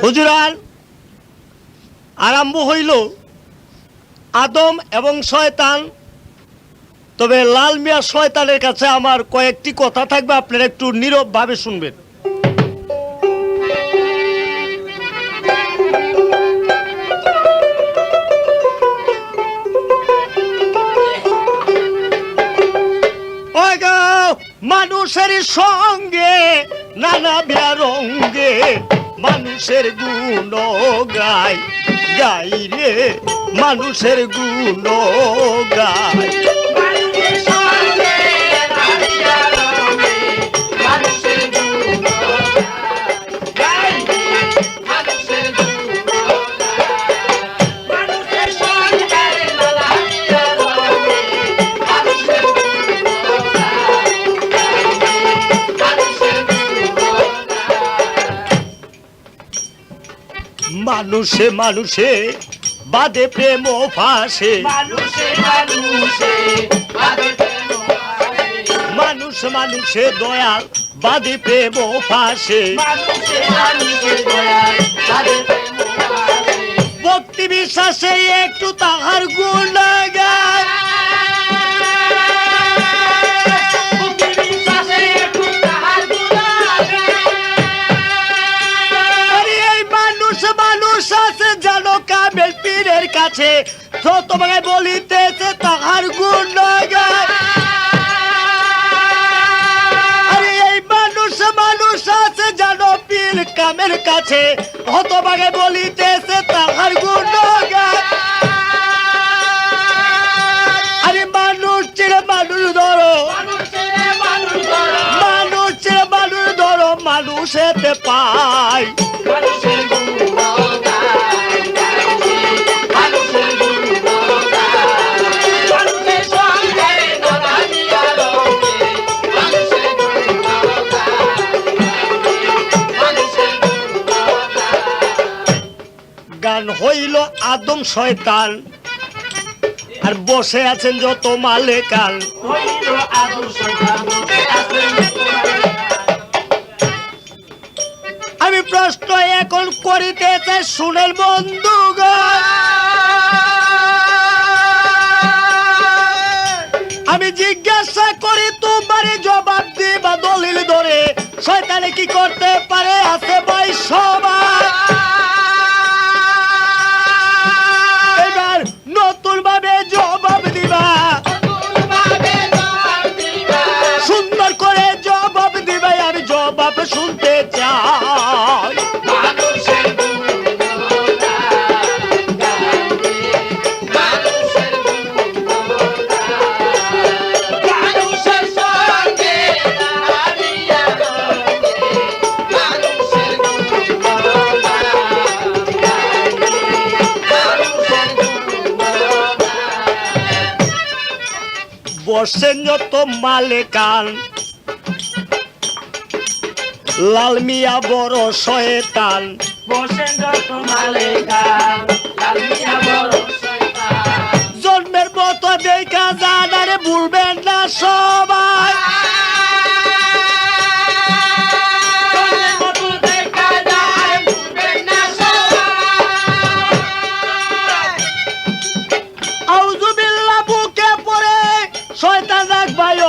হুজুরান আরম্ভ হইল আদম এবং শয়তান। তবে লাল মিয়া শয়তানের কাছে আমার কয়েকটি কথা থাকবে, আপনারা একটু নীরব ভাবে শুনবেন। মানুষের সঙ্গে নানা বেরঙ্গে মানুষের গুণ গায় গাই রে, মানুষের গুণ গায়। মানুষে মানুষে বাদে প্রেম ফাঁসে, মানুষ মানুষে দয়াল বাদে প্রেম ফাঁসে। ভক্তি বিশ্বাসে একটু তাহার গুণ গায়, পীরের কাছে তোমাকে বলিতেছে তাহার গুণ গায়। আরে এই মানুষ মানুষ আছে জানো পীর কামের কাছে তোমাকে বলিতেছে তাহার গুণ গায়। আরে মানুষ ছেড়ে মানুষ ধরো, মানুষ ছেড়ে মানুষ ধরো, মানুষেতে পায়। গান হইল আদম শয়তান আর বসে আছেন যত মালেকান। আমি প্রশ্ন এখন করিতে চাই শুনেন বন্ধুগণ, আমি জিজ্ঞাসা করি তোমারে জবাব দিবা দলিল ধরে, শয়তানে কি করতে পারে আছে ভাই সবাই। নতুন ভাবে জবাব দিবা, সুন্দর করে জবাব দিবা, আমি জবাব শুনতে চাই। বসেন যত মালেকান, লাল মিয়া বড় শয়তান। বসেন যত মালেকান, লাল মিয়া বড় শয়তান। জন্মের মতো দেখা জানারে ভুলবেন না সবাই,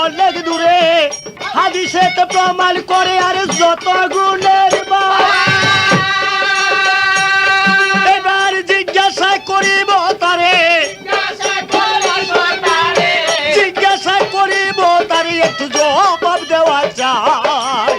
অনেক দূরে হাদিসে প্রমাণ করে আর যত গুণের। এবার জিজ্ঞাসা করিব তারে, জিজ্ঞাসা করিব তারে, একটু জবাব দেওয়া যায়।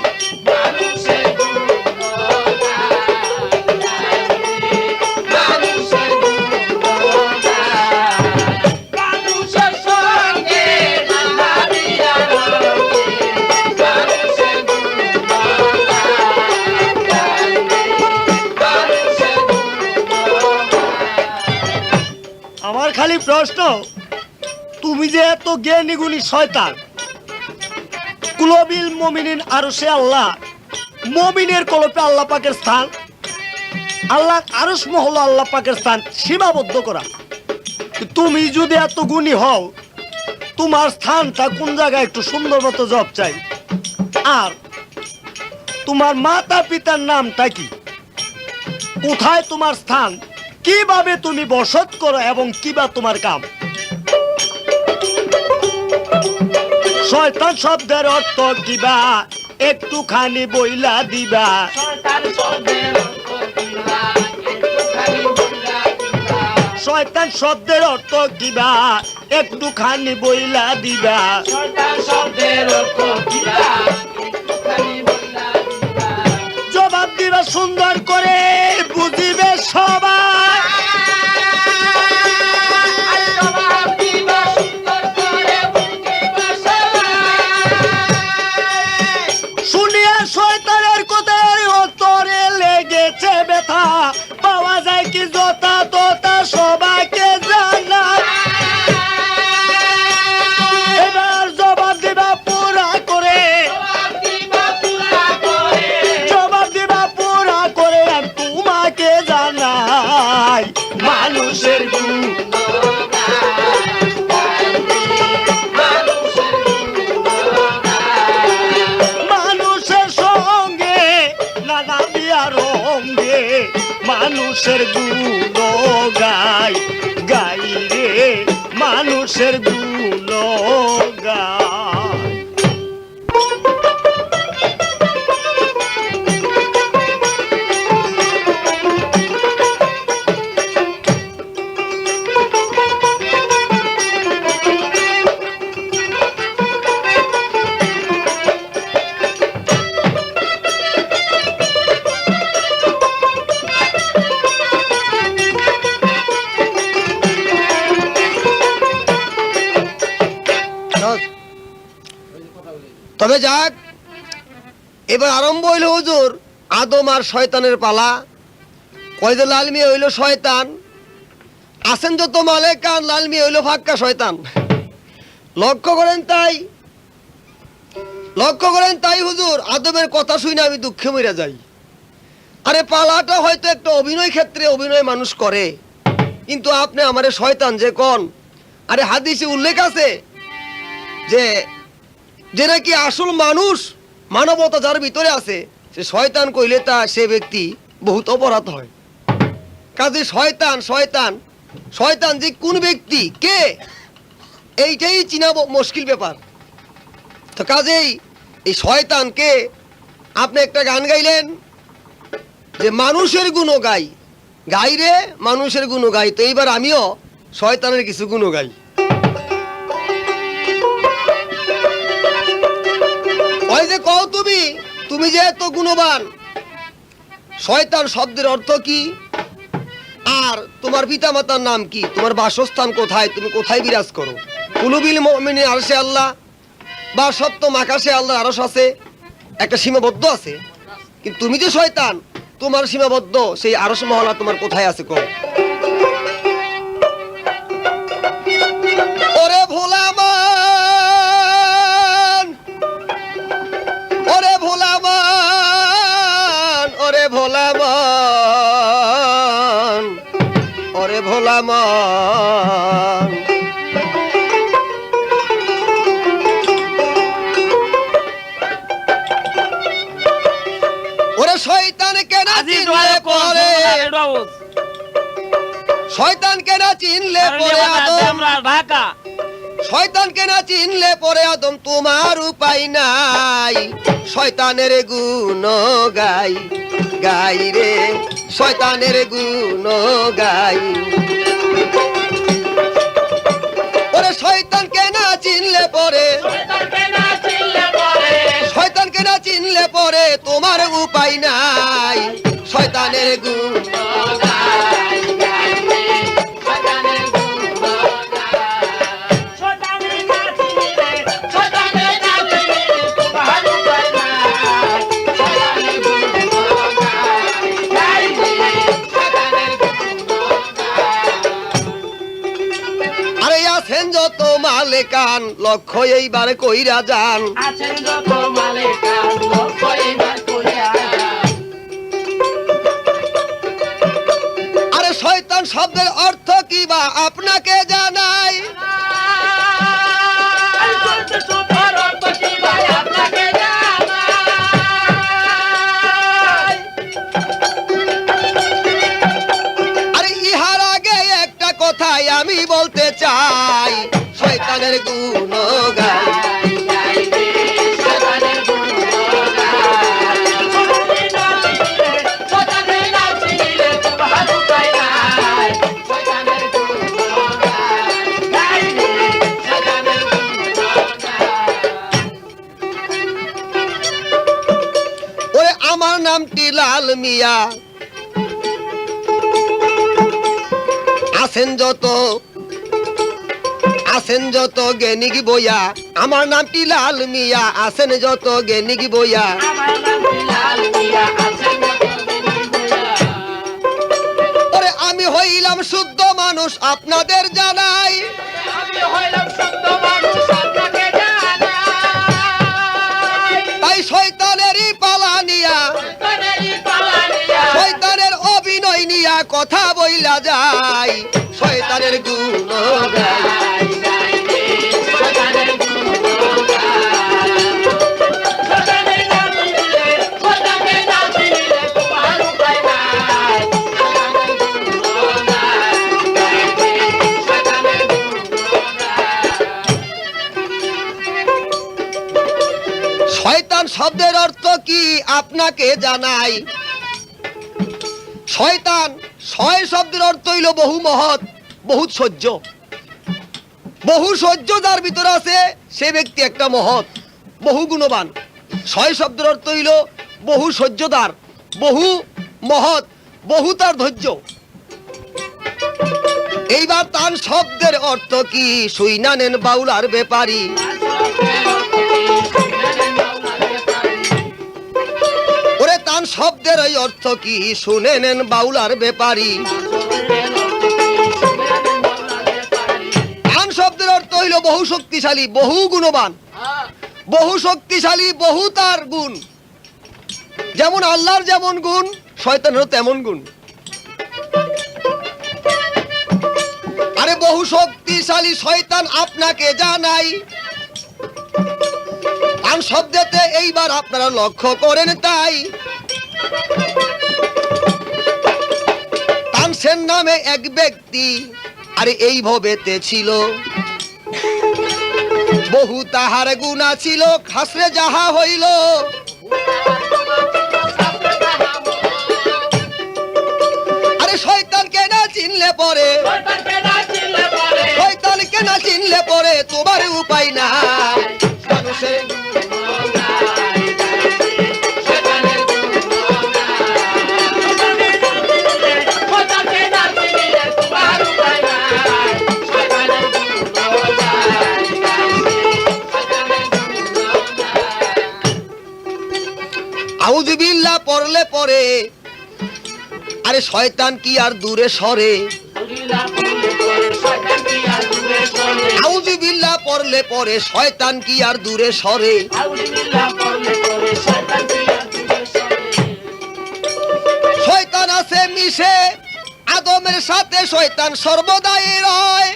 আমার খালি প্রশ্ন, তুমি যে এত জ্ঞানী গুণী শয়তান, কুলবিল মুমিনিন আরশে আল্লাহ, মুমিনের কলপে আল্লাহ পাকের স্থান, আল্লাহ আরশ মহল আল্লাহ পাকের স্থান সীমাবদ্ধ করা। তুমি যদি এত গুণী হও, তোমার স্থানটা কোন জায়গায় একটু সুন্দর মতো জব চাই। আর তোমার মাতা পিতার নামটা কি? কোথায় তোমার স্থান, কিভাবে তুমি বসত করো এবং কিবা তোমার কাম। শয়তান শব্দের অর্থ কিবা একটুখানি বইলা দিবা। শয়তান শব্দের অর্থ কিবা একটুখানি বইলা দিবা। জবাব দিবা সুন্দর করে, বুঝিবে সবাই। শুনিয়া শয়তানের কথার অন্তরে লেগেছে ব্যথা, পাওয়া যায় কি যথা তথা সবাইকে জানা। এবার জবাব দিবা পুরা করে, জবাব দিবা পুরা করে, আমি তোমাকে জানাই মানুষের গুণ। মানুষের সঙ্গে নানা বিয়া রঙ্গে মানুষের গুণ গাই গাই রে, মানুষের গুণ গাই। তবে যাক, এবার আরম্ভ হইল হুজুর আদম আর শয়তানের পালা। কয়দে লাল মিয়া হইল শয়তান, আছেন যত মালেকান, লাল মিয়া হইল ফাক্কা শয়তান। লক্ষ্য করেন তাই হুজুর, আদমের কথা শুনে আমি দুঃখে মরে যাই। আরে পালাটা হয়তো একটা অভিনয় ক্ষেত্রে অভিনয় মানুষ করে, কিন্তু আপনি আমারে শয়তান যে কোন? আরে হাদিসে উল্লেখ আছে যে নাকি আসল মানুষ, মানবতা যার ভিতরে আছে, সে শয়তান কইলে তা সে ব্যক্তি বহুত অপরাধ হয়। কাজে শয়তান শয়তান শয়তান যে কোন ব্যক্তি কে, এইটাই চিনা মুশকিল ব্যাপার। তো কাজেই এই শয়তানকে আপনি একটা গান গাইলেন যে মানুষের গুণ গাই গাই রে, মানুষের গুণ গাই। তো এইবার আমিও শয়তানের কিছু গুণ গাই। ওই যে কও তুমি যে এত গুণবান, শয়তান শব্দের অর্থ কি, আর তোমার পিতামাতার নাম কি, তোমার বাসস্থান কোথায়, তুমি কোথায় বিরাজ করো? কুলুবিল মুমিনিন আরশে আল্লাহ, বা সপ্তম আকাশে আল্লাহ আরশ আছে, একটা সীমাবদ্ধ আছে। কিন্তু তুমি যে শয়তান, তোমার সীমাবদ্ধ সেই আরশ মহল্লা তোমার কোথায় আছে কও? ওরে ভোলামান, ওরে ভোলামান, ওরে ভোলামান, ওরে ভোলামান, ওরে শয়তানকে না চিনলে পরে, শয়তানকে না চিনলে পরে আদম, ঢাকা শয়তানকে না চিনলে পরে আদম তোমার উপায় নাই। শয়তানের গুণ গাই গাই রে, শয়তানের গুণ গাই। ওরে শয়তানকে না চিনলে পরে, শয়তানকে না চিনলে পরে তোমার উপায় নাই। শয়তানের গুণ যত মালেকান লক্ষ্য এইবার কইরা যান। আরে শয়তান শব্দের অর্থ কি বা আপনাকে জানাই? গুণগান। ওরে আমার নামটি লাল মিয়া, আছেন যত জ্ঞানিক বইয়া। আমার নামটি লাল মিয়া, আছেন যত জ্ঞানিক বইয়া। ওরে আমি হইলাম শুদ্ধ মানুষ আপনাদের জানাই। তাই শয়তানেরই পালা নিয়া, শয়তানের অভিনয় নিয়া কথা বইলা যায়, শয়তানের গুণগান। শয়তান শব্দের অর্থ কি আপনাকে জানাই। শয়তান, শয় শব্দের অর্থ হইল বহু মহৎ, বহুত সহ্য। বহু সহ্য যার ভিতরে আছে সে ব্যক্তি একটা মহৎ, বহু গুণবান। শয় শব্দের অর্থ হইল বহু সহ্যদার, বহু মহৎ, বহু তার ধৈর্য। এইবার তান শব্দের অর্থ কি শুইনা নেন বাউলার ব্যাপারী। ওরে তান শব্দের ওই অর্থ কি শুনে নেন বাউলার ব্যাপারী। তান শব্দের অর্থ হইল বহু শক্তিশালী, বহু গুণবান, বহু শক্তিশালী, বহু তার গুণ। যেমন আল্লাহর যেমন গুণ, শয়তানেরও তেমন গুণ। আরে বহু শক্তিশালী শয়তান আপনাকে জানাই। তান শব্দেতে এইবার আপনারা লক্ষ্য করেন তাই। তানসেন নামে এক ব্যক্তি, আরে এই ভবেতে ছিল, বহু তাহার গুণা ছিল, খাসরে যাহা হইল। আরে শয়তানকে না চিনলে পরে, শয়তানকে না চিনলে পরে তোমার উপায় না। মানুষের আউযুবিল্লাহ পড়লে পরে, আরে শয়তান কি আর দূরে সরে। আউযুবিল্লাহ পড়লে পরে শয়তান কি আর দূরে সরে। শয়তান আছে মিশে আদমের সাথে, শয়তান সর্বদাই রয়।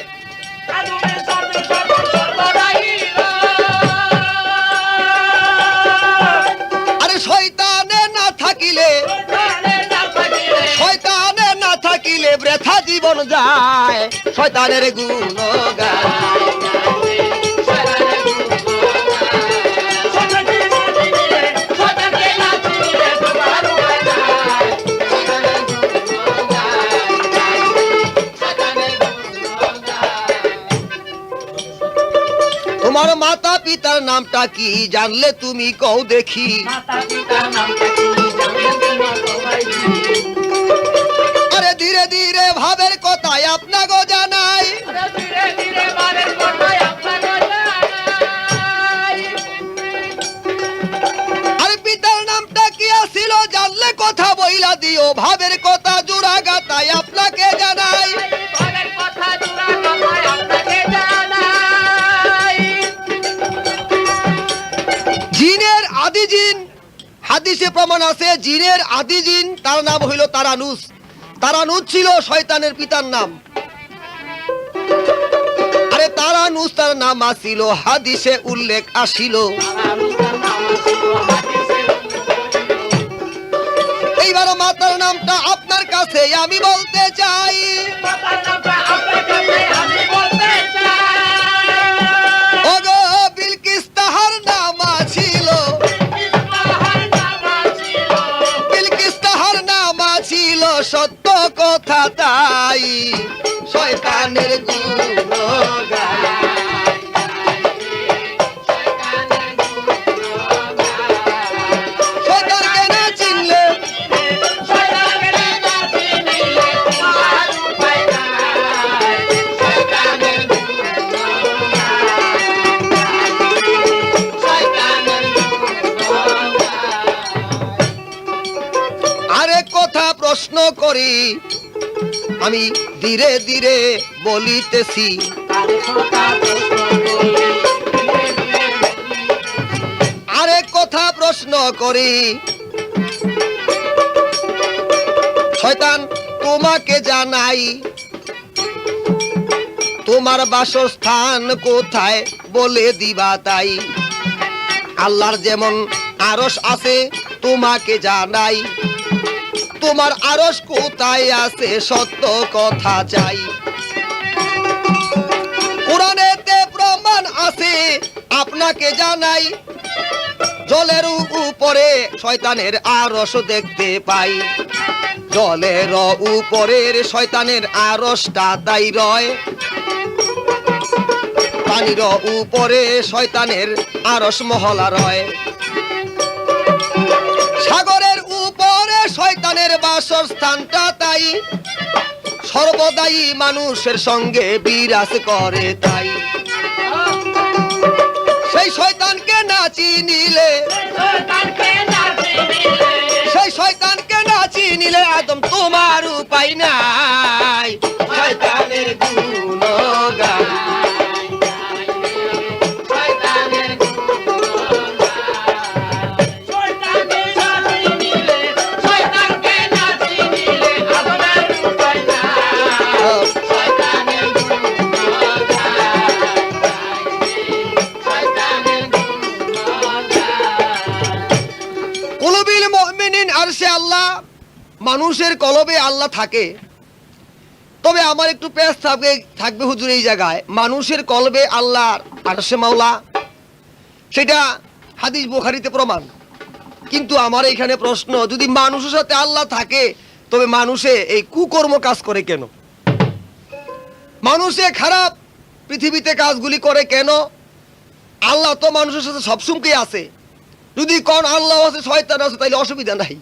আরে শয়তানে না থাকিলে, শয়তানে না থাকিলে বৃথা জীবন যায়, শয়তানের গুণগান। তোমার মাতা পিতার নামটা কি জানলে তুমি কও দেখি। আরে ধীরে ধীরে ভাবের কথাই আপনাকে জানাই। আরে পিতার নামটা কি ছিল জানলে কথা বইলা দিও, ভাবের কথা জোড়া গাতাই আপনাকে জানাই। জিনের আদি জিন, হাদিসে প্রমাণ আছে জিনের আদি জিন, তার নাম হইল তারানুস। তারানুস ছিল শয়তানের পিতার নাম। আরে তারানুস তার নাম আসিল, হাদিসে উল্লেখ আসিল। এইবার মাতার নামটা আপনার কাছে আমি বলতে চাই। সত্য কথা তাই শয়তানের গুণ গায়। শয়তানকে না চিনলে আরেক কথা প্রশ্ন করি আমি ধীরে ধীরে বলিতেছি। আরেক কথা প্রশ্ন করি শয়তান তোমাকে জানাই তোমার বাসস্থান কোথায় বলে দিবা তাই। আল্লাহর যেমন আরশ আছে তোমাকে জানাই তোমার আরশ কোথায় আছে সত্য কথা চাই। কোরআনেতে প্রমাণ আছে আপনাকে জানাই জলের উপরে শয়তানের আরশ দেখতে পাই। জলের উপরের শয়তানের আরশটা তাই রয় পানির উপরে শয়তানের আরশ মহলা রয়। সাগরের উপরে শয়তানের বাসস্থানটা তাই সর্বদাই মানুষের সঙ্গে বিরাজ করে তাই। সেই শয়তানকে না চিনিলে সেই শয়তানকে না চিনিলে একদম তোমার উপায় নাই শয়তানের গুণ গায়। কুলুবিল মুমিনিন আরশে আল্লাহ মানুষের কলবে আল্লাহ থাকে। তবে আমার একটু পেশ থাকবে হুজুর এই জায়গায় মানুষের কলবে আল্লাহর আরশে মাওলা সেটা হাদিস বুখারীতে প্রমাণ। কিন্তু আমার এখানে প্রশ্ন যদি মানুষের সাথে আল্লাহ থাকে তবে মানুষে এই কুকর্ম কাজ করে কেন? মানুষে খারাপ পৃথিবীতে কাজগুলি করে কেন? আল্লাহ তো মানুষের সাথে সবসময় আছে। যদি কোন আল্লাহ আছে শয়তান আছে তাহলে অসুবিধা নাই।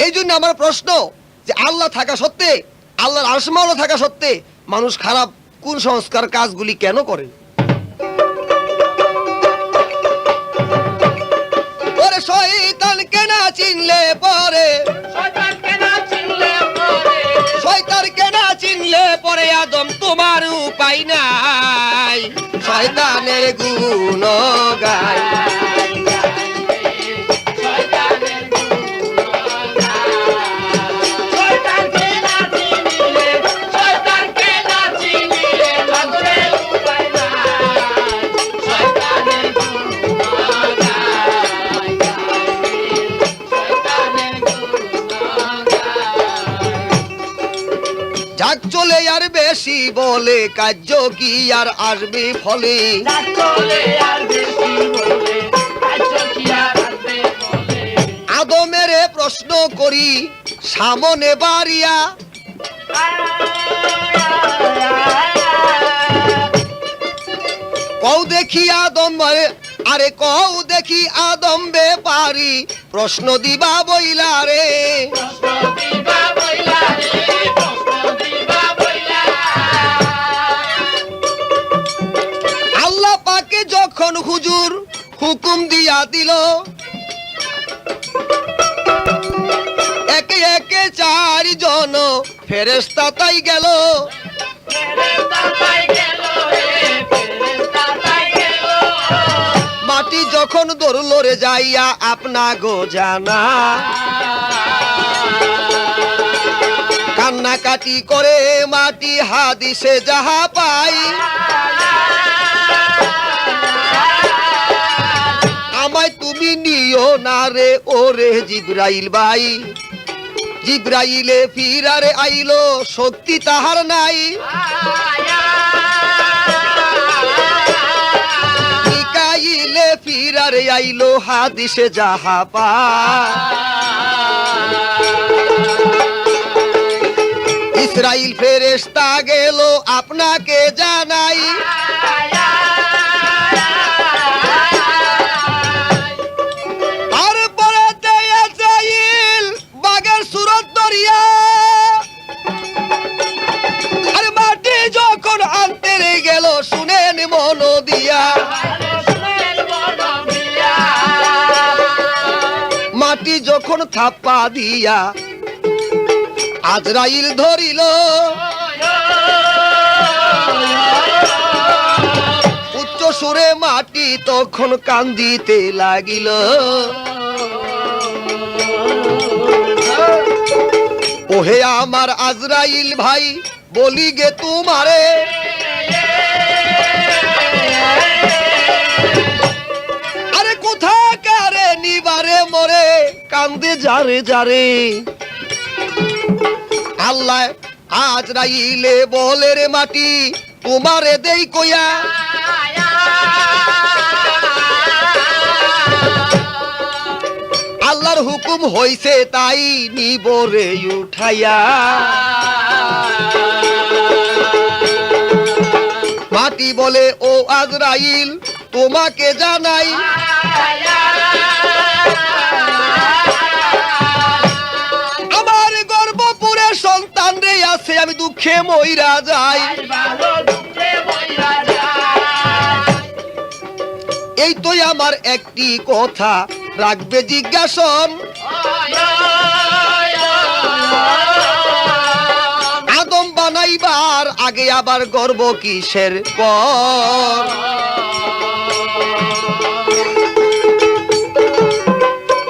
এই জন্য আমার প্রশ্ন যে আল্লাহ থাকা সত্ত্বে আল্লাহর আরশ মাওলা থাকা সত্ত্বে মানুষ খারাপ কোন সংস্কার কাজগুলি কেন করে? ওরে শয়তানকে না চিনলে পরে শয়তানকে না চিনলে পরে আদম তোমার উপায় নাই শয়তানের গুণ গায়। যাক চলে আর বেশি বলে কার্য কি আর আসবে ফলে। আদমের প্রশ্ন করি সামনে বাড়িয়া কও দেখি আদম আরে কও দেখি আদম বেপারি প্রশ্ন দিবা বইলা রে। আল্লাহ পাকে যখন হুজুর হুকুম দিয়া দিল একে একে 4 জন ফেরেশতা তাই গেল। মাটি যখন দৌড়লো রে যাইয়া আপনা গো জানা কান্নাকাটি করে মাটি হাদিসে যাহা পাই আমায় তুমি নিও না রে ওরে জিবরাইল ভাই। জিবরাইলে ফিরারে আইলো শক্তি তাহার নাই মিকাইলে ফিরারে আইলো হাদিসে যাহা পাই। আজরাইল ফেরেশতা গেল আপনাকে জানাই, তারপরে আজরাইল বাগের সুরত ধরিয়া আর মাটি যখন আনতে গেল শুনেন মন দিয়া, মাটি যখন থাপ্পা দিয়া আজরাইল ধরিল, উচ্চ সুরে মাটি তখন কান্দিতে লাগিল। ওহে আমার আজরাইল ভাই বলি গে তোমারে, আরে কোথাকারে নিবারে মরে কান্দে যারে যারে। আল্লাহ আজরাইলে বলে রে মাটি তোমারে দেই কইয়া, আল্লাহর হুকুম হইছে তাই নিবরে উঠাইয়া। মাটি বলে ও আজরাইল তোমাকে জানাই, আমার গর্ভপুরে সন্তান রে আছে আমি দুঃখে মইরা যাই। এই তো আমার একটি কথা রাখবে জিজ্ঞাসন, আদম বানাইবার আগে আবার গর্ব কিসের পর?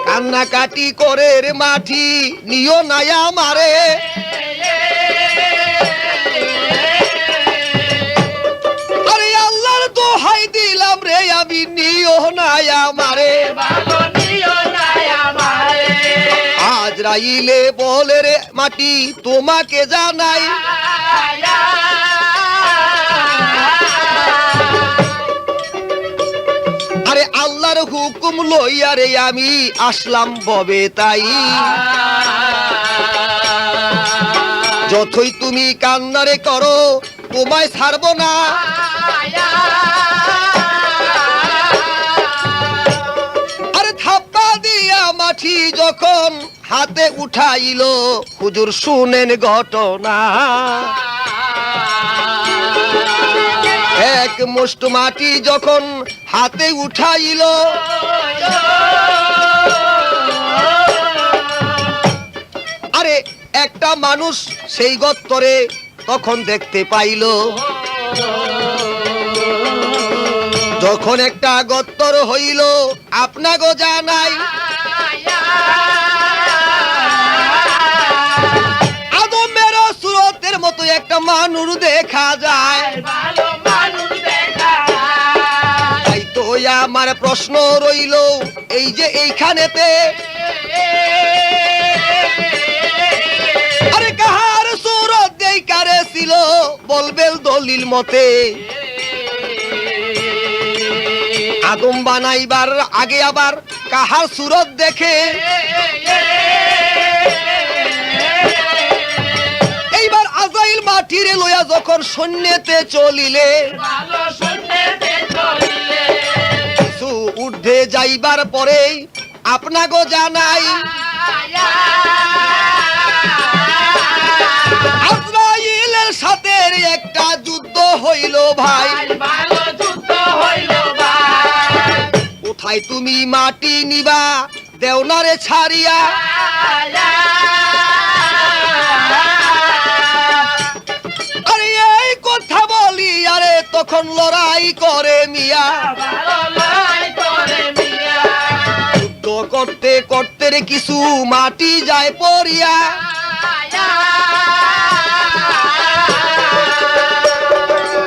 কান্নাকাটি করে রে মাটি নিও নাই আমারে, আরে আল্লাহর দোহাই দিলাম রে আমি নিও নাই আমারে। আজরাইলে বলে রে মাটি তোমাকে জানাই, আরে আল্লাহর হুকুম লইয়া রে আমি আসলাম ববে তাই। যতই তুমি কান্নারে করো তোমায় ছাড়বো না, আরে থাপ্পা দিয়া মাটি যখন হাতে উঠাইল হুজুর শুনেন ঘটনা। এক মুষ্ট মাটি যখন হাতে উঠাইল, আরে একটা মানুষ সেই গর্তরে তখন দেখতে পাইল। যখন একটা গর্তর হইল আপনাগো জানাই, আদমের সুরতের মতো একটা মানুষ দেখা যায়। তাই তো আমার প্রশ্ন রইল এই যে এইখানেতে, আরে কাহার সুরত দেই কারে ছিল বলবেল দলিল মতে। আদম বানাইবার আগে আবার কাহার সুরত দেখে, এইবার আজরাইল মাটিরে লইয়া যখন সৈন্যতে চলিলে, কিছু ঊর্ধ্বে যাইবার পরে আপনাগো জানাই, আজরাইলের সাথে একটা যুদ্ধ হইল ভাই। কোথায় তুমি মাটি নিবা দেওনারে ছাড়িয়া, আরে এই কথা বলি আরে তখন লড়াই করে মিয়া। যুদ্ধ করতে করতে রে কিছু মাটি যায় পড়িয়া,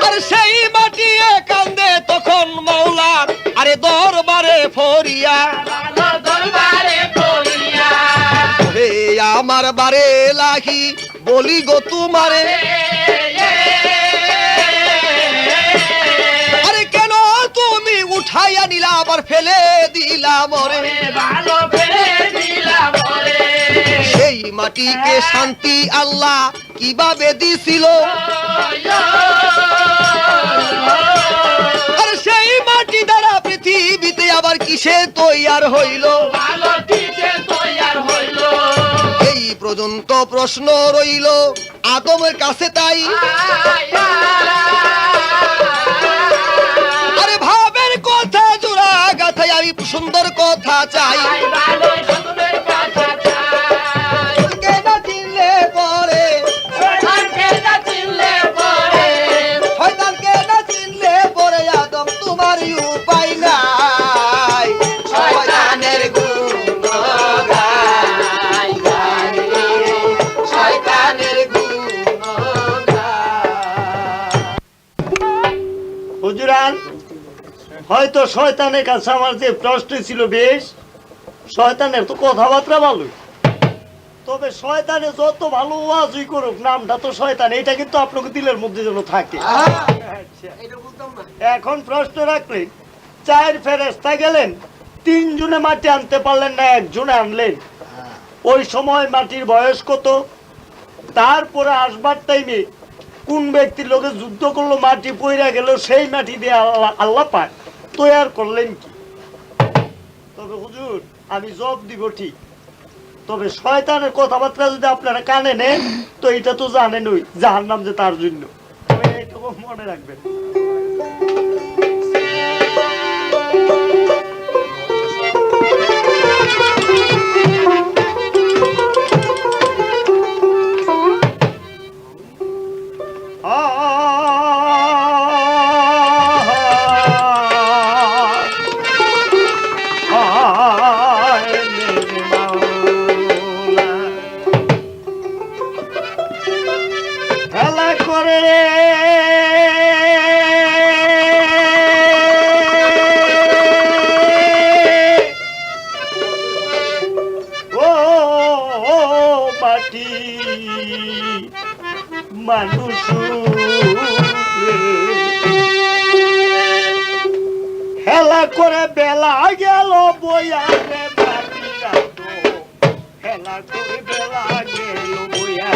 আর সেই মাটি কান্দে তখন মৌলার আরে দরবারে ফরিয়া। হে আমার বারে লাহি বলি গো তোমারে, আরে কেন তুমি উঠাইয়া নিলা আবার ফেলে দিলা মরে। সেই মাটিকে শান্তি আল্লাহ কিভাবে দিছিল, আর সেই মাটি দ্বারা পৃথিবীতে আবার কিসে তৈয়ার হইল, এই পর্যন্ত প্রশ্ন রইল আদমের কাছে। তাই আরে ভাবের কথা জোড়া গাথায় আমি সুন্দর কথা চাই, চিনলে পরে শয়তানকে না চিনলে পরে আদম তোমার উপায় নাই, শয়তানের গুণ গাই গাই রে, শয়তানের গুণ গাই। হুজুরান, হয়তো শয়তানের কাছে আমার যে প্রশ্ন ছিল বেশ, শয়তানের তো কথাবার্তা ভালো, তবে শয়তানে যত ভালো ওয়াজই করুক নামটা তো শয়তান, এটা কিন্তু আপনাকে দিলের মধ্যে যেন থাকে। আচ্ছা, এখন প্রশ্ন রাখলেন, 4 ফেরেশতা গেলেন, 3 জনে মাটি আনতে পারলেন না, 1 জনে আনলেন। ওই সময় মাটির বয়স কত? তারপরে আসবার টাইমে কোন ব্যক্তির লোকে যুদ্ধ করলো, মাটি পইরা গেল, সেই মাটি দিয়ে আল্লাহ পাক তৈয়ার করলেন কি? তবে হুজুর, আমি জবাব দিব ঠিক, তবে শয়তানের কথাবার্তা যদি আপনারা কানে নেন তো এটা তো জানেনই জাহান্নাম যে তার জন্য, তবে এইটুকু মনে রাখবেন। খেলা করে ও মাটি মানুষ খেলা করে বেলা গেল বইয়া রে মাটিরা তো, খেলা করে বেলা গেল বইয়া,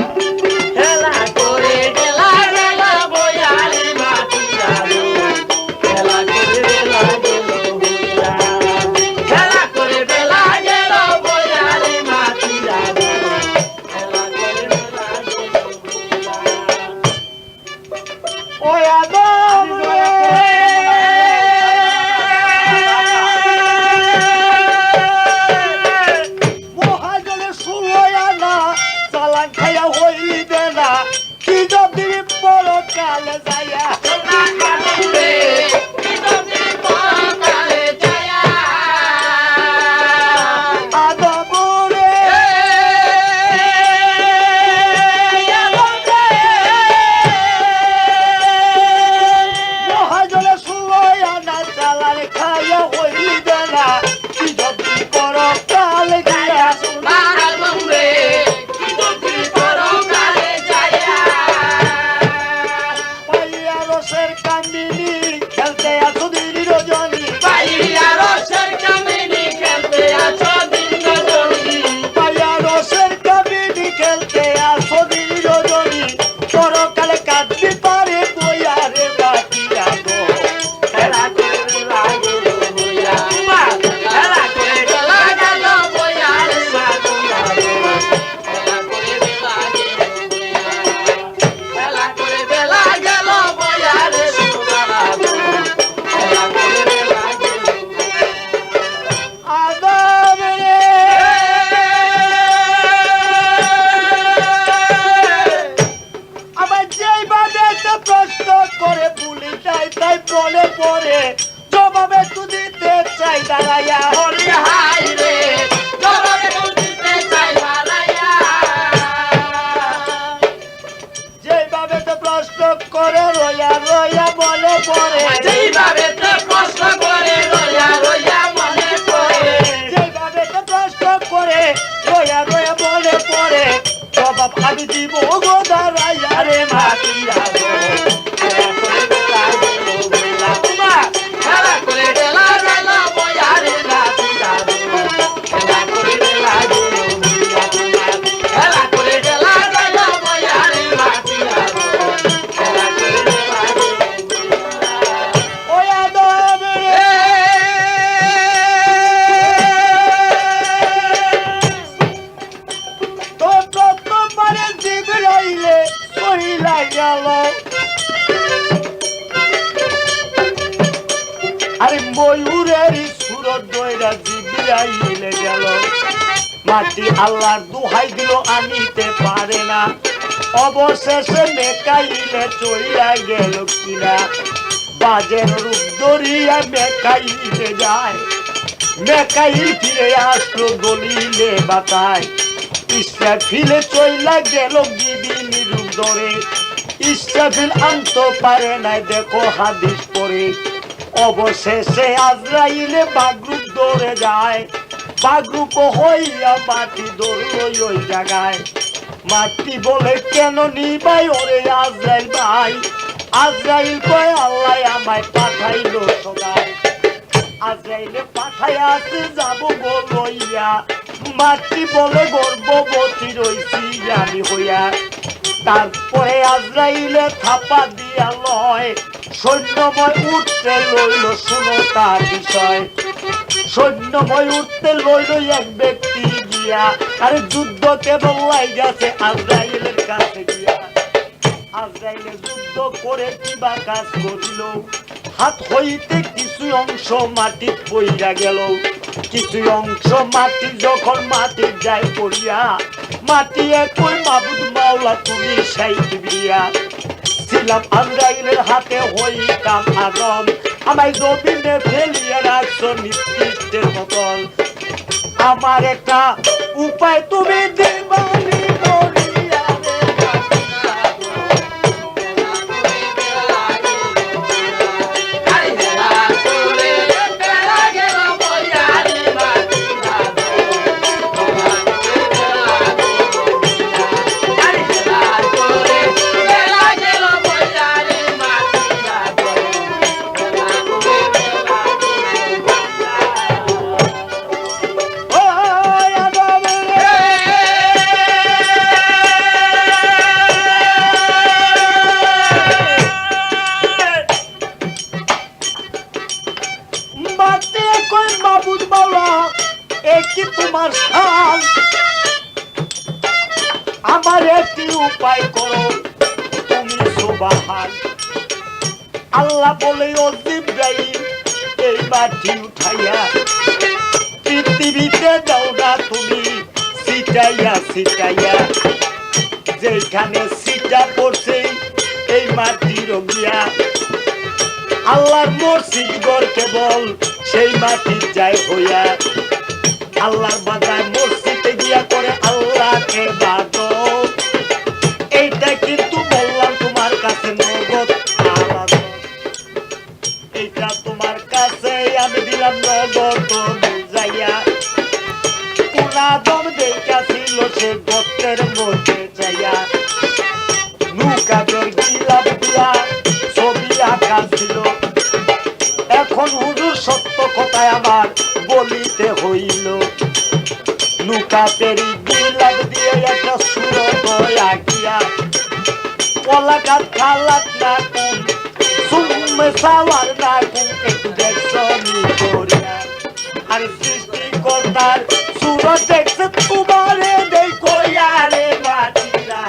খেলা করে বেলা গেল বইয়া রে মাটিরা তো, খেলা করে বেলা গেল বইয়া, খেলা করে বেলা গেল বইয়া রে মাটিরা তো, খেলা করে বেলা গেল বইয়া। ওই আদম রে মহাজনে শুনলয়া না, চালান খাইয়া হইলি দে না, কি যদি বড় কালে যাইয়া আদম রে মহাজনে শুনলয়া না, চালান খাইয়া হইলি দে না, কি যদি বড় কালে গিয়া পাইয়া রসের কান্দিনি খেলতে আছো দিন রজনী, পাইয়া রসের কান্দিনি খেলতে আছো দিন রজনী, পরকালে কাঁদতে পারে বইয়া রে বাকিরা গো, খেলা করে লাগল বইয়া, খেলা করে লাগল বইয়া রে বাকিরা গো, খেলা করে লাগল বইয়া, খেলা করে লাগল বইয়া রে বাকিরা গো, খেলা করে লাগল আদম রে আবার যেইভাবে একটা প্রশ্ন করে ভুলে যাই তাই বলে পড়ে জবাবে তু দিতে চাই দাঁড়াইয়া, হরি হাই রে জবাবে তু দিতে চাই দাঁড়াইয়া, যেইভাবে তো প্রশ্ন করে রইয়া রইয়া বলে পড়ে, যেইভাবে তো প্রশ্ন করে রইয়া রইয়া মনে পড়ে, যেইভাবে তো প্রশ্ন করে রইয়া রইয়া বলে পড়ে, জবাব আমি দিব গো দাঁড়াইয়া রে মাটিরা গো, খেলা করে বেলা গেল বইয়া, খেলা করে বেলা গেল বইয়া রে মাটিরা গো, খেলা করে বেলা গেল বইয়া, খেলা গেল আরে ময়ূরের সুরত দইরা জিবরাইলে গেল মাটি আল্লাহর দোহাই দিল আনিতে পারে না অবশেষে মেকাইলে চইলা গেল কিনা বাজের রূপ ধরিয়া মেকাইলে যায় মেকাইল ফিরে আসলো দলিলে বাতায় ইসরাফিলে চইলা গেল গিদিন রূপ ধরে ইসরাফিল আনতে পারে নাই দেখো হাদিস পড়ে অবশেষে আজরাইলে বাগরূপ ধরে যায় বাগরূপ হইয়া মাটি ধরল ওই জায়গায় মাটি বলে কেন নিবাই ওরে আজরাইল ভাই আজরাইল কয় আল্লাহ আমায় পাঠাইলো সদাই আজরাইলে পাঠাইয়াছে যাব গো লইয়া মাটি বলে গর্ভবতী রইছি আমি হইয়া তারপরে আজরাইলে থাপা দিয়া লয় সৈন্যময় উঠতে লইল শুনো তার বিষয় সৈন্যময় উঠতে লইল এক ব্যক্তি গিয়া আরে যুদ্ধ কেবল লাইগাছে আজরাইলের কাছে গিয়া আজরাইলে যুদ্ধ করে কিবা কাজ করিল হাত হইতে কিছু অংশ মাটি পইরা গেল কিছু অংশ মাটি যখন মাটি যায় পড়িয়া মাটি একই মাবুদ মাওলা তুমি সাইতে বিয়া ছিলাম আজরাইলের হাতে হইতাম আদম আমায় জমিনে ফেলিয়ে রাখছো নির্দিষ্টের মতন আমার একটা উপায় তুমি দিবানি করিয়া আমার একটি উপায় করো তুমি সুবহান আল্লাহ বলে ও জিবরাইল এই মাটি উঠাইয়া পৃথিবীতে দাও না তুমি ছিটাইয়া ছিটাইয়া যেখানে ছিটা পড়ছে এই মাটি রঙিয়া আল্লাহর মসজিদ ঘর কেবল সেই মাটি যায় হইয়া আল্লাহর বাজায় মসজিদে গিয়া করে আল্লাহকে বাদো এইটা কিন্তু বললাম তোমার কাছে নগদ এইটা তোমার কাছে আমি দিলাম নগদ যাইয়া কোন আদম দেখা ছিল সে গর্তের মধ্যে যাইয়া নৌকাদের গিলাপ দিয়া ছবি আঁকা ছিল এখন হুজুর সত্য কথায় আমার বলিতে হইল নৌকাতেরি গিলাপ দিয়ে একটা সুরত আঁকিয়া পলাকাত খালাত না কুম সুম্মে সাওয়ার না কুম একটু দেখছনি করিয়া আর সৃষ্টিকর্তার সুরত দেখছে তোমারে দেখো ইয়ারে মাটিরা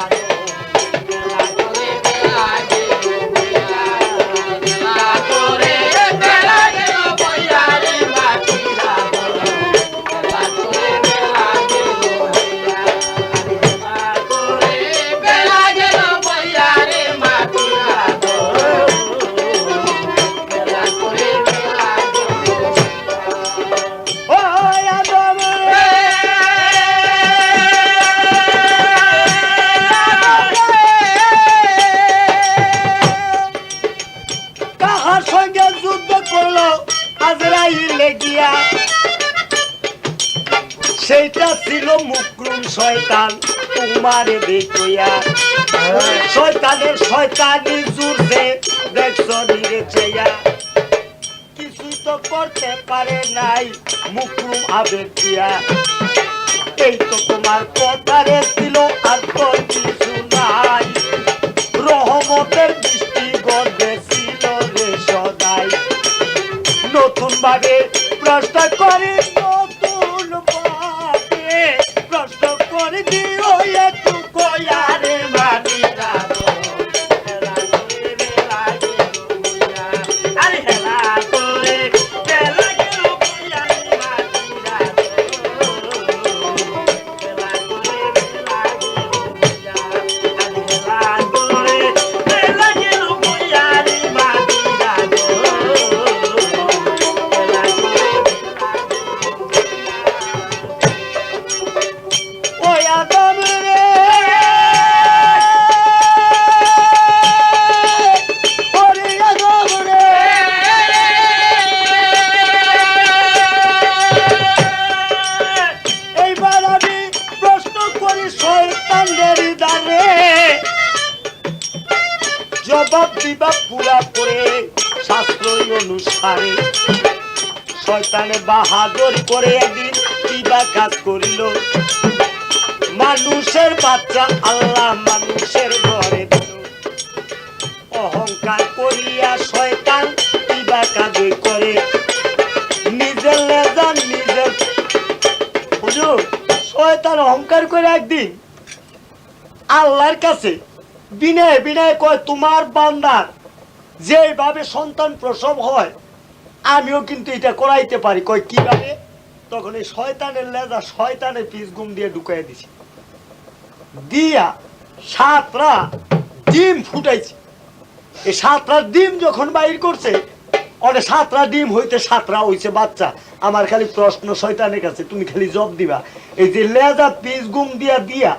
সেইটা ছিল মুকরুম শয়তান তোমারে দেখিয়া শয়তানের শয়তানি জুড়ছে দেখছো নিরে চেয়া কিছুই তো করতে পারে নাই মুকরুম আবেগ দিয়া এই তো তোমার কথারে ছিল আর তো কিছু নাই রহমতের দৃষ্টি গর্বে ছিল রে সদাই নতুন ভাবে প্রশ্ন করে নতুন ভাবে প্রশ্ন করে দিও একটু কয়ারে মানি শয়তানদের দ্বারে জবাব দিবা পুরা করে শাস্ত্র অনুসারে। শয়তানে বাহাদুরি করে একদিন কিবা কাজ করিল, মানুষের বাচ্চা আল্লাহ মানুষের ঘরে দিল। অহংকার করিয়া শয়তান কিবা কাজ করে, নিজের লেজান নিজের। হুজুর, শয়তান অহংকার করে একদিন আল্লাহর কাছে বিনয় বিনয় কয়, তোমার বান্দার যেভাবে সন্তান প্রসব হয় আমিও কিন্তু এটা করাইতে পারি। কয় কিভাবে? তখন এই শয়তানের লেজা শয়তানের পিস গুম দিয়ে ঢুকাই দিছে, দিয়া 7টা ডিম ফুটাইছে। এই 7টা ডিম যখন বাইর করছে, অনেক 7টা ডিম হইতে 7টা হইছে বাচ্চা। আমার খালি প্রশ্ন শয়তানের কাছে, তুমি খালি জব দিবা, এই যে লেজা পিস গুম দিয়া দিয়া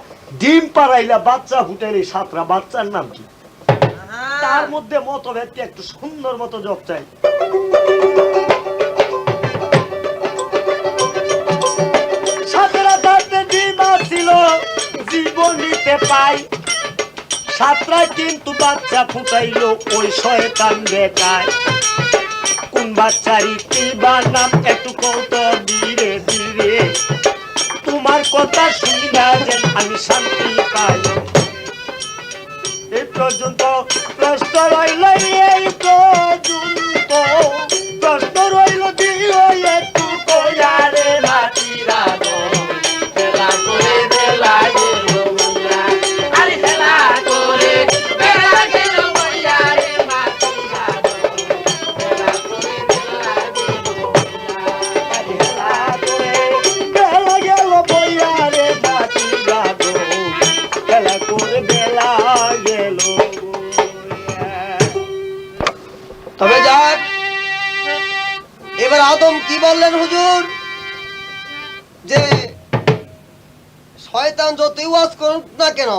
ডিম পাড়াইলা বাচ্চা ফুটাইলে 7টা বাচ্চার নাম কি? তার মধ্যে মতভেদকে একটু সুন্দর মতো জব চাই। 7টা ডিম ছিল জীবন নিতে পাই, 7টা কিন্তু বাচ্চা ফুটাইলো ওই শয়তান বেটায়। কোন বাচ্চারই কিবা নাম একটু কত ধীরে ধীরে, তোমার কথা শুনিয়া যেন আমি শান্তি পাই। এই পর্যন্ত প্রশ্ন রইল, এই পর্যন্ত প্রশ্ন রইল, দিও একটু কয়ারে মাটিরা বেলা করে বেলা গেল বইয়া, আরে বেলা করে বেলা গেল বইয়া রে মাটিরা বেলা করে বেলা গেল বইয়া, আরে বেলা করে বেলা গেল বইয়া রে মাটিরা বেলা করে বেলা গেল। তবে যাক, এবার আদম কি বললেন হুজুর? যে শয়তান যতই ওয়াজ করুক না কেন,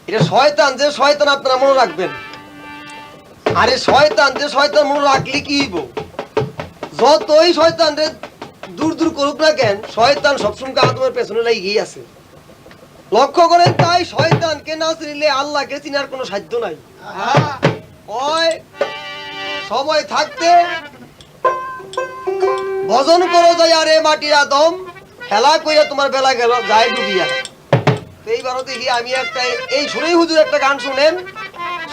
এটা শয়তান যে শয়তান আপনারা মনে রাখবেন। আরে শয়তান যে শয়তান মনে রাখলে কি হইব? যতই শয়তান রে দূর দূর করুক না কেন, শয়তান সবসময় আদমের পেছনে লাগিয়েই আছে। লক্ষ্য করেন, তাই শয়তানকে না চিনলে আল্লাহকে চিনার কোনো সাধ্য নাই। ওই সময় থাকতে ভজন করো যায় আরে মাটির আদম, খেলা কইরা তোমার বেলা গেল যায় ডুবিয়া। এইবারও দেখি আমি একটা এই শুনেই হুজুর একটা গান শুনেন,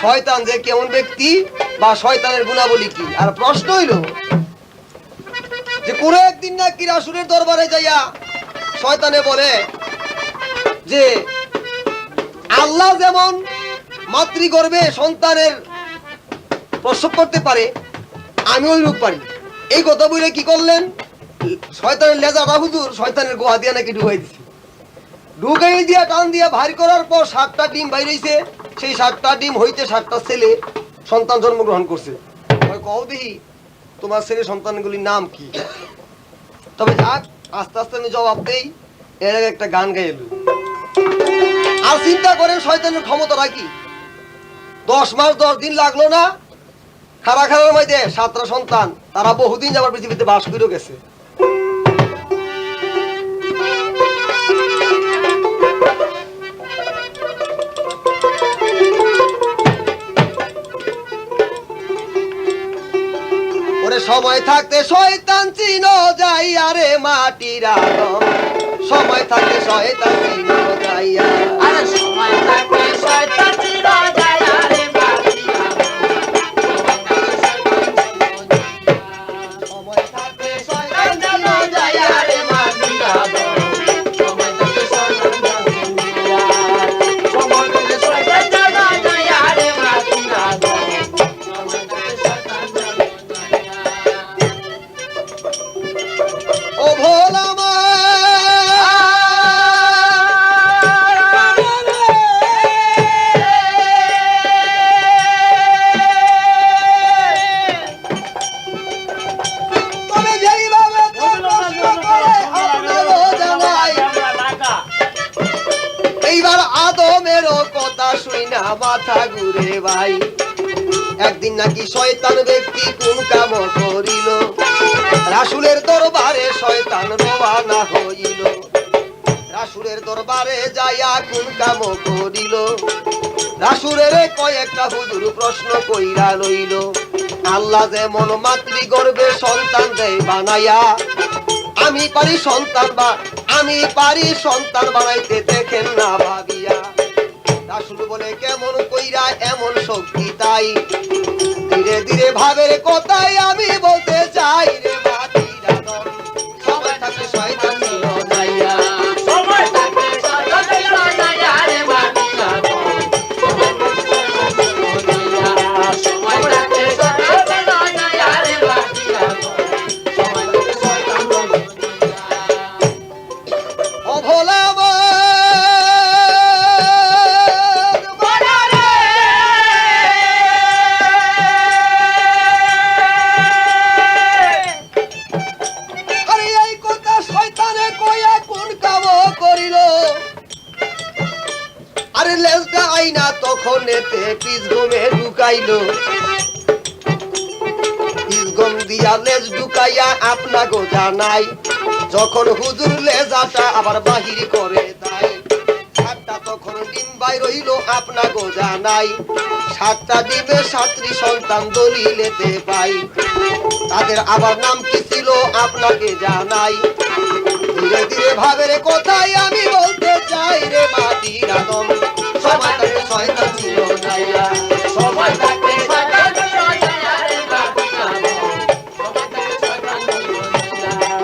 শয়তান যে কেমন ব্যক্তি বা শয়তানের গুণাবলী কি। আর প্রশ্ন হইল যে কোন একদিন নাকি রাসূলের দরবারে যাইয়া শয়তানে বলে যে আল্লাহ যেমন মাতৃগর্ভে সন্তানের প্রসব করতে পারে, আমি ওই রূপ পারি। এই কথা বলে কি করলেন, শয়তানের লেজাটা হুজুর শয়তানের গোয়া দিয়া নাকি ঢুকাই দিছে। ঢুকাই দিয়া টান দিয়া ভারী করার পর 7টা ডিম বাইর হইছে। সেই 7টা ডিম হইতে 7টা ছেলে সন্তান জন্মগ্রহণ করছে। কও দেখি তোমার ছেলে সন্তানগুলির নাম কি? তবে যাক, আস্তে আস্তে আমি জবাব দেই। এর আগে একটা গান গাইল। আর চিন্তা করেন শয়তানের ক্ষমতা রাখি, 10 মাস 10 দিন লাগলো না, খারা খারার মধ্যে 7টা সন্তান, তারা বহুদিন যাবার পৃথিবীতে বাস করে গেছে। ওরে সময় থাকতে শয়তান চিনো যাইয়া রে মাটির আদম, সময় থাকতে শয়তান চিনো যাইয়া, আরে সময় থাকতে শয়তান চিনো যাইয়া রে মাটির আদম, সময় থাকতে শয়তান চিনো যাইয়া রে মাটির আদম, সময় থাকতে শয়তান চিনো যাইয়া, সময় থাকতে শয়তান চিনো যাইয়া রে মাটির আদম, সময় থাকতে শয়তান চিনো যাইয়া। ও ভোলা মা তবে যেইভাবে তোর প্রশ্ন করে আপনারও জানাই, এইবার আদমেরও কথা শুইনা মাথা ঘুরে ভাই। একদিন নাকি শয়তান ব্যক্তি কোন কাম করিল, রাসূলের দরবারে শয়তান রওনা হইল। রাসূলের দরবারে যাইয়া কোন কাম করিল রাসূলের কয়েকটা হুজুর প্রশ্ন কইরা লইল আল্লাহ যেমন মাতৃগর্ভে সন্তান দেয় বানাইয়া আমি পারি সন্তান বানাইতে দেখেন না ভাবিয়া রাসূল বলে কেমন কইরা এমন শক্তি তাই ধীরে ধীরে ভাবের কথাই আমি বলতে চাই রে মাটিরা দম সবাই থাকে শয়তান ছিল যাইয়া সময় থাকতে শয়তান ছিল যাইয়া রে মাটিরা দম সময় থাকতে শয়তান ছিল যাইয়া রে মাটিরা দম সময় থাকতে শয়তান ছিল অভোলা তখন এতে পিসগমে ঢুকাইলো পিসগম দিয়া লেজ ঢুকাইয়া আপনা গো জানাই যখন হুজুর লেজাটা আবার বাহির করে দেয় সাতটা তখন ডিম বাই রইল আপনা গো জানাই সাতটা ডিমে 7টি সন্তান দলিলেতে পাই তাদের আবার নাম কি ছিল আপনাকে জানাই ধীরে ধীরে ভাবের কথাই আমি বলতে চাই রে মাটির আদম সময় থাকতে শয়তান ছিল যাইয়া সময় থাকতে শয়তান ছিল যাইয়া রে মাটিরা দম সময় থাকতে শয়তান ছিল যাইয়া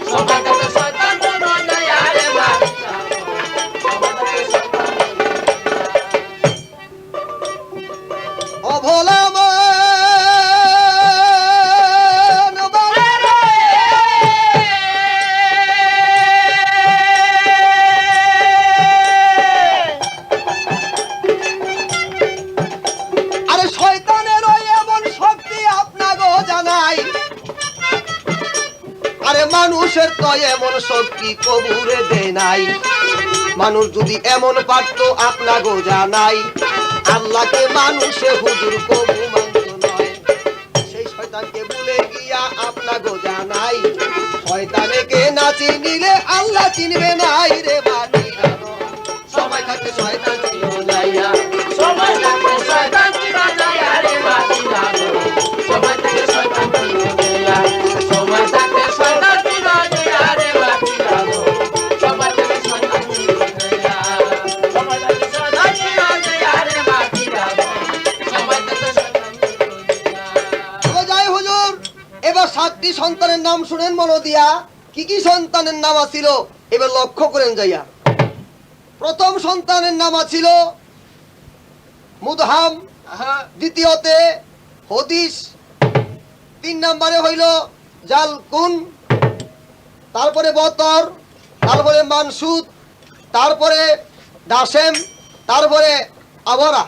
সময় থাকতে শয়তান ছিল যাইয়া রে মাটিরা দম সময় থাকতে শয়তান অভোলা মানুষের তো এমন শক্তি কবুরে দেয় নাই মানুষ যদি এমন পারতো আপনা গো জানাই আল্লাহকে মানুষে হুজুর কবু মানত নয় সেই শয়তানকে ভুলে গিয়া আপনা গো জানাই শয়তানকে না চিনিলে আল্লাহ চিনবে নাই রে মাটিরা সময় থাকতে শয়তান ছিল যাইয়া সময় থাকতে শয়তান ছিল যাইয়া রে মাটিরা দম সময় থাকতে শয়তান ছিল যাইয়া সময় থাকতে শয়তান ছিল যাইয়া রে মাটিরা দম সময় থাকতে শয়তান ছিল যাইয়া সময় থাকতে শয়তান ছিল যাইয়া রে মাটিরা দম সময় থাকতে শয়তান ছিল যাইয়া যাই হুজুর এবার 7টি সন্তানের নাম শুনেন মনো দিয়া কি কি সন্তানের নাম ছিল এবার লক্ষ্য করেন যাইয়া প্রথম সন্তানের নাম ছিল মুদহাম দ্বিতীয়তে হদিস 3 নম্বরে হইল জালকুন তারপরে বতর তারপরে মানসুদ তারপরে দাসেম তারপরে আবরা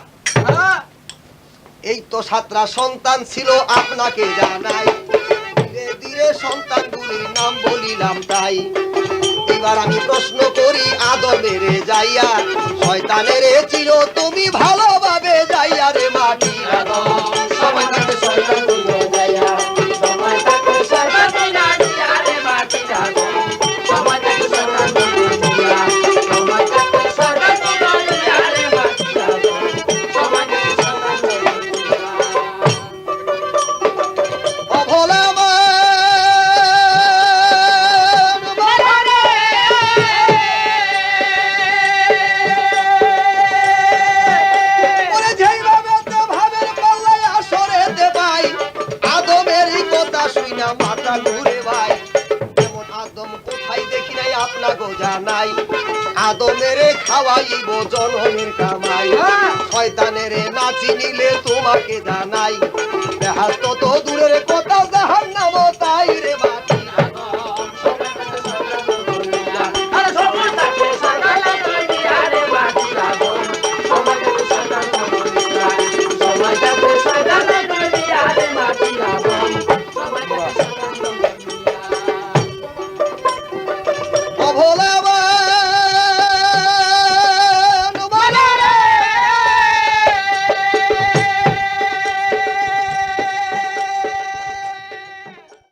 এই তো 7টা সন্তান ছিল আপনাকে জানাই ধীরে ধীরে সন্তানগুলির নাম বলিলাম তাই এবার আমি প্রশ্ন করি আদমের যাইয়া শয়তানের চির তুমি ভালোভাবে যাইয়া রে মাটিরা দম সময় থাকতে শয়তান ছিল যাইয়া সময় থাকতে শয়তান ছিল যাইয়া রে মাটিরা দম সময় থাকতে শয়তান ছিল যাইয়া সময় থাকতে শয়তান ছিল যাইয়া রে মাটিরা দম সময় থাকতে শয়তান ছিল যাইয়া অভোলা মাথা ঘুরে ভাই এমন আদম কোথায় দেখি নাই আপনা গো জানাই আদমের খাওয়াইব জনমের কামাই শয়তানের নাচি নিলে তোমাকে জানাই দেহাত তো দূরের কথা জাহান্নাম তাই